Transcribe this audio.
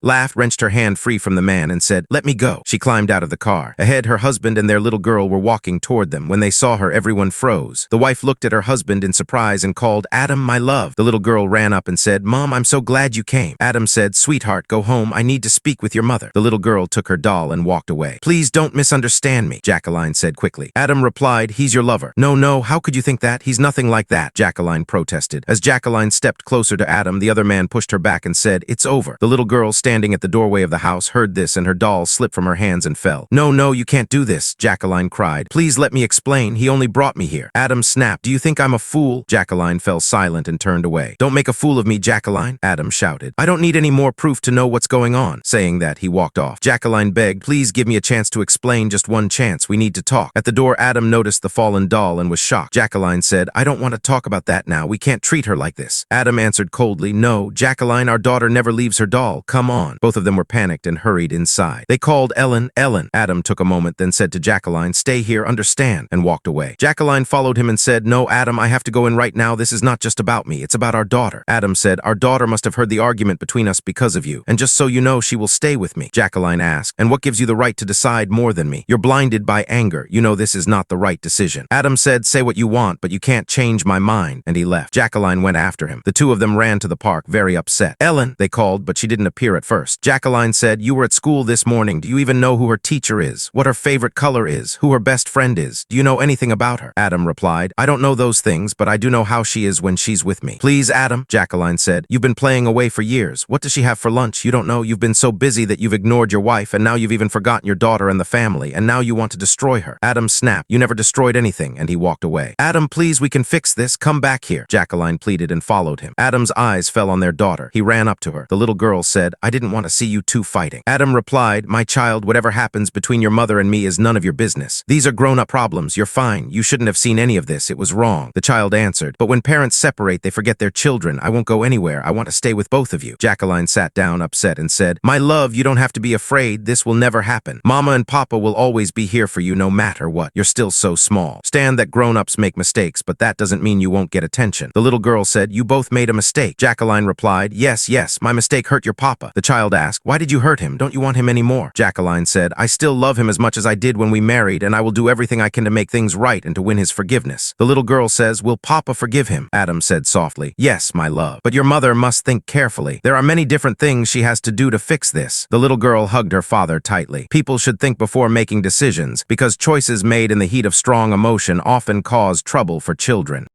laughed, wrenched her hand free from the man, and said, "Let me go." She climbed out of the car. Ahead, her husband and their little girl were walking toward them. When they saw her, everyone froze. The wife looked at her husband in surprise and called, "Adam, my love." The little girl ran up and said, "Mom, I'm so glad you came." Adam said, "Sweetheart, go home. I need to speak with your mother." The little girl took her doll and walked away. "Please don't misunderstand me," Jacqueline said quickly. Adam replied, "He's your lover." No, how could you think that? He's nothing like that," Jacqueline protested. As Jacqueline stepped closer to Adam, the other man pushed her back and said, "It's over." The little girl standing at the doorway of the house heard this, and her doll slipped from her hands and fell. No, you can't do this," Jacqueline cried. "Please let me explain. He only brought me here." Adam snapped, "Do you think I'm a fool?" Jacqueline fell silent and turned away. "Don't make a fool of me, Jacqueline," Adam shouted. "I don't need any more proof to know what's going on." Saying that, he walked off. Jacqueline begged, "Please give me a chance to explain, just one chance. We need to talk." At the door, Adam noticed the fallen doll and was shocked. Jacqueline said, "I don't want to talk about that now. We can't treat her like this." Adam answered coldly, "No, Jacqueline, our daughter never leaves her doll. Come on." Both of them were panicked and hurried inside. They called Ellen. Adam took a moment, then said to Jacqueline, "Stay here, understand," and walked away. Jacqueline followed him and said, "No, Adam, I have to go in right now. This is not just about me. It's about our daughter." Adam said, "Our daughter must have heard the argument between us because of you. And just so you know, she will stay with me." Jacqueline asked, "And what gives you the right to decide more than me? You're blinded by anger. You know this is not the right decision." Adam said, "Say what you want, but you can't change my mind," and he left. Jacqueline went after him. The two of them ran to the park, very upset. "Ellen," they called, but she didn't appear at first. Jacqueline said, "You were at school this morning. Do you even know who her teacher is? What her favorite color is? Who her best friend is? Do you know anything about her?" Adam replied, "I don't know those things, but I do know how she is when she's with me." "Please, Adam," Jacqueline said, "you've been playing away for years. What does she have for lunch? You don't know. You've been so busy that you've ignored your wife, and now you've even forgotten your daughter and the family, and now you want to destroy her." Adam snapped, "You never destroyed anything," and he walked away. "Adam, please, we can fix this. Come back here," Jacqueline pleaded and followed him. Adam's eyes fell on their daughter. He ran up to her. The little girl said, "I didn't want to see you two fighting." Adam replied, "My child, whatever happens between your mother and me is none of your business. These are grown-up problems. You're fine. You shouldn't have seen any of this. It was wrong." The child answered, "But when parents separate, they forget their children. I won't go anywhere. I want to stay with both of you." Jacqueline sat down, upset, and said, "My love, you don't have to be afraid. This will never happen. Mama and Papa will always be here for you no matter what. You're still so small. Stand that grown-ups make mistakes, but that doesn't mean you won't get attention." The little girl said, "You both made a mistake." Jacqueline replied, Yes, my mistake hurt your papa." The child asked, "Why did you hurt him? Don't you want him anymore?" Jacqueline said, "I still love him as much as I did when we married, and I will do everything I can to make things right and to win his forgiveness." The little girl says, "Will Papa forgive him?" Adam said softly, "Yes, my love. But your mother must think carefully. There are many different things she has to do to fix this." The little girl hugged her father tightly. People should think before making decisions, because choices made in the heat of strong emotion often cause trouble for children.